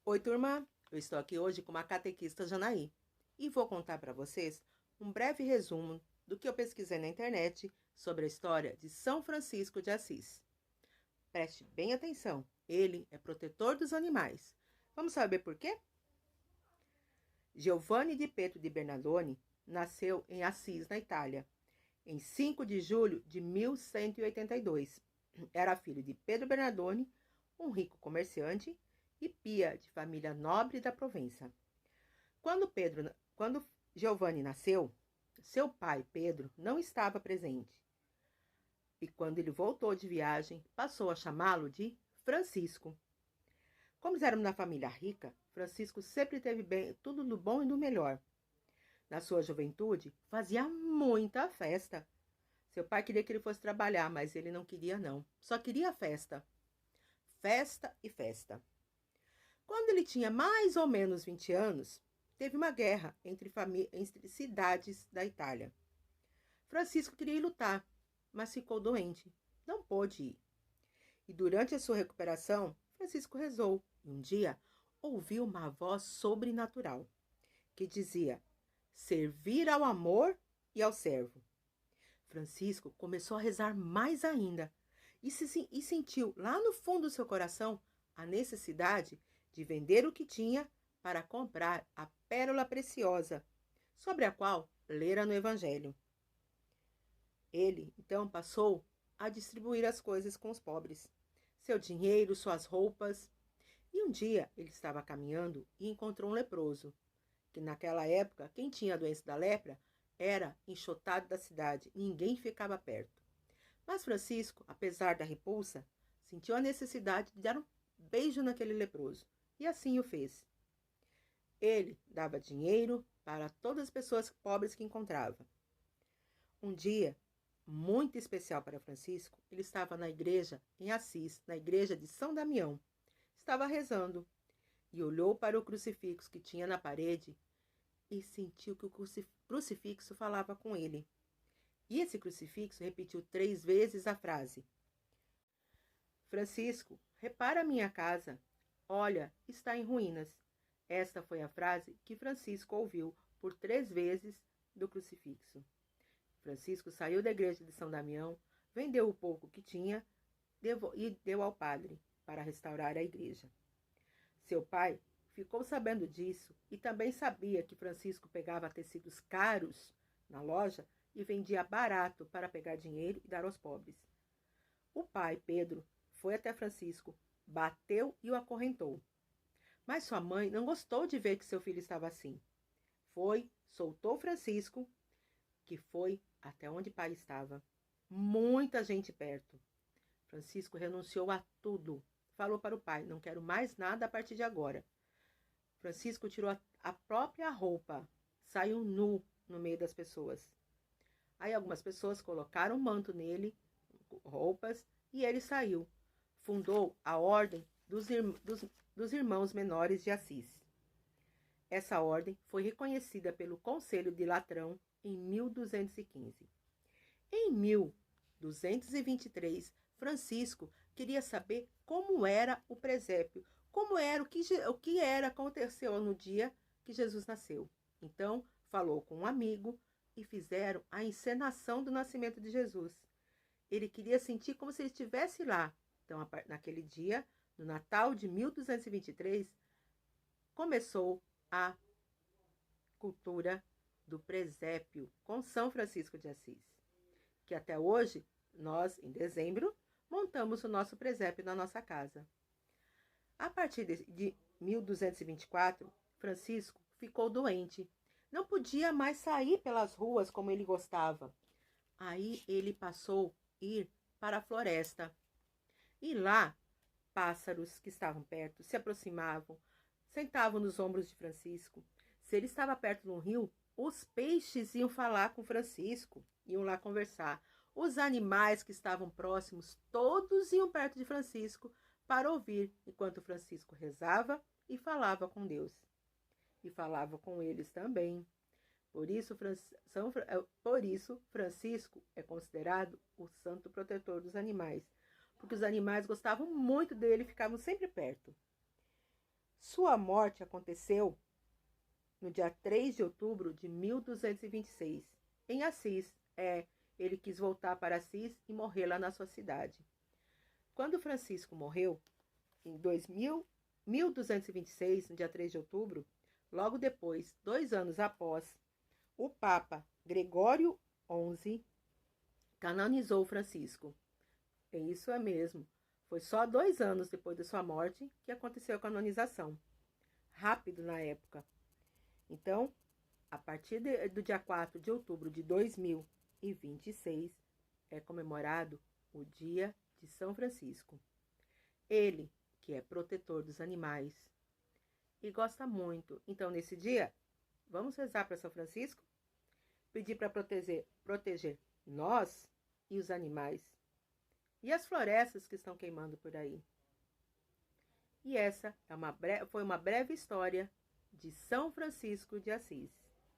Oi, turma! Eu estou aqui hoje com uma catequista Janaí e vou contar para vocês um breve resumo do que eu pesquisei na internet sobre a história de São Francisco de Assis. Preste bem atenção, ele é protetor dos animais. Vamos saber por quê? Giovanni di Pietro di Bernardone nasceu em Assis, na Itália, em 5 de julho de 1182. Era filho de Pedro Bernardone, um rico comerciante, e Pia, de família nobre da Provença. Quando Giovanni nasceu, seu pai, Pedro, não estava presente. E quando ele voltou de viagem, passou a chamá-lo de Francisco. Como eles eram uma família rica, Francisco sempre teve tudo do bom e do melhor. Na sua juventude, fazia muita festa. Seu pai queria que ele fosse trabalhar, mas ele não queria não. Só queria festa. Festa e festa. Quando ele tinha mais ou menos 20 anos, teve uma guerra entre cidades da Itália. Francisco queria ir lutar, mas ficou doente. Não pôde ir. E durante a sua recuperação, Francisco rezou. E um dia, ouviu uma voz sobrenatural que dizia: servir ao amor e ao servo. Francisco começou a rezar mais ainda e sentiu lá no fundo do seu coração a necessidade de vender o que tinha para comprar a pérola preciosa, sobre a qual lera no Evangelho. Ele, então, passou a distribuir as coisas com os pobres, seu dinheiro, suas roupas. E um dia ele estava caminhando e encontrou um leproso, que naquela época, quem tinha a doença da lepra era enxotado da cidade, ninguém ficava perto. Mas Francisco, apesar da repulsa, sentiu a necessidade de dar um beijo naquele leproso, e assim o fez. Ele dava dinheiro para todas as pessoas pobres que encontrava. Um dia, muito especial para Francisco, ele estava na igreja em Assis, na igreja de São Damião. Estava rezando e olhou para o crucifixo que tinha na parede e sentiu que o crucifixo falava com ele. E esse crucifixo repetiu 3 vezes a frase: Francisco, repara a minha casa. Olha, está em ruínas. Esta foi a frase que Francisco ouviu por 3 vezes do crucifixo. Francisco saiu da igreja de São Damião, vendeu o pouco que tinha e deu ao padre para restaurar a igreja. Seu pai ficou sabendo disso e também sabia que Francisco pegava tecidos caros na loja e vendia barato para pegar dinheiro e dar aos pobres. O pai, Pedro, foi até Francisco, bateu e o acorrentou. Mas sua mãe não gostou de ver que seu filho estava assim. Soltou Francisco, que foi até onde o pai estava. Muita gente perto. Francisco renunciou a tudo. Falou para o pai: não quero mais nada a partir de agora. Francisco tirou a própria roupa, saiu nu no meio das pessoas. Aí algumas pessoas colocaram um manto nele, roupas, e ele saiu. Fundou a Ordem dos Irmãos Menores de Assis. Essa ordem foi reconhecida pelo Conselho de Latrão em 1215. Em 1223, Francisco queria saber como era o presépio, como era o que aconteceu no dia que Jesus nasceu. Então, falou com um amigo e fizeram a encenação do nascimento de Jesus. Ele queria sentir como se ele estivesse lá. Então, naquele dia, no Natal de 1223, começou a cultura do presépio com São Francisco de Assis, que até hoje, nós, em dezembro, montamos o nosso presépio na nossa casa. A partir de 1224, Francisco ficou doente. Não podia mais sair pelas ruas como ele gostava. Aí ele passou a ir para a floresta. E lá, pássaros que estavam perto se aproximavam, sentavam nos ombros de Francisco. Se ele estava perto de um rio, os peixes iam falar com Francisco, iam lá conversar. Os animais que estavam próximos, todos iam perto de Francisco para ouvir, enquanto Francisco rezava e falava com Deus. E falava com eles também. Por isso, Francisco é considerado o santo protetor dos animais, porque os animais gostavam muito dele e ficavam sempre perto. Sua morte aconteceu no dia 3 de outubro de 1226, em Assis. Ele quis voltar para Assis e morrer lá na sua cidade. Quando Francisco morreu, em 1226, no dia 3 de outubro, logo depois, 2 anos após, o Papa Gregório XI canonizou Francisco. Isso é mesmo. Foi só 2 anos depois de sua morte que aconteceu a canonização. Rápido na época. Então, a partir do dia 4 de outubro de 2026, é comemorado o Dia de São Francisco. Ele, que é protetor dos animais e gosta muito. Então, nesse dia, vamos rezar para São Francisco? Pedir para proteger nós e os animais e as florestas que estão queimando por aí. E essa foi uma breve história de São Francisco de Assis.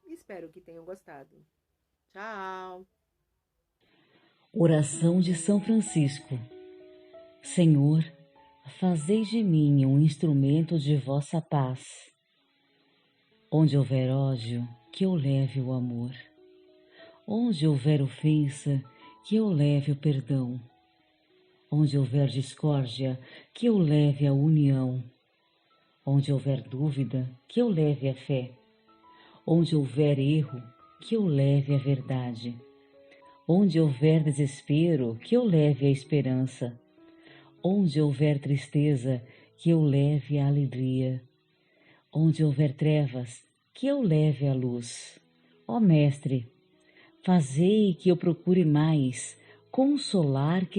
Espero que tenham gostado. Tchau! Oração de São Francisco. Senhor, fazei de mim um instrumento de vossa paz. Onde houver ódio, que eu leve o amor. Onde houver ofensa, que eu leve o perdão. Onde houver discórdia, que eu leve a união. Onde houver dúvida, que eu leve a fé. Onde houver erro, que eu leve a verdade. Onde houver desespero, que eu leve a esperança. Onde houver tristeza, que eu leve a alegria. Onde houver trevas, que eu leve a luz. Ó Mestre, fazei que eu procure mais consolar que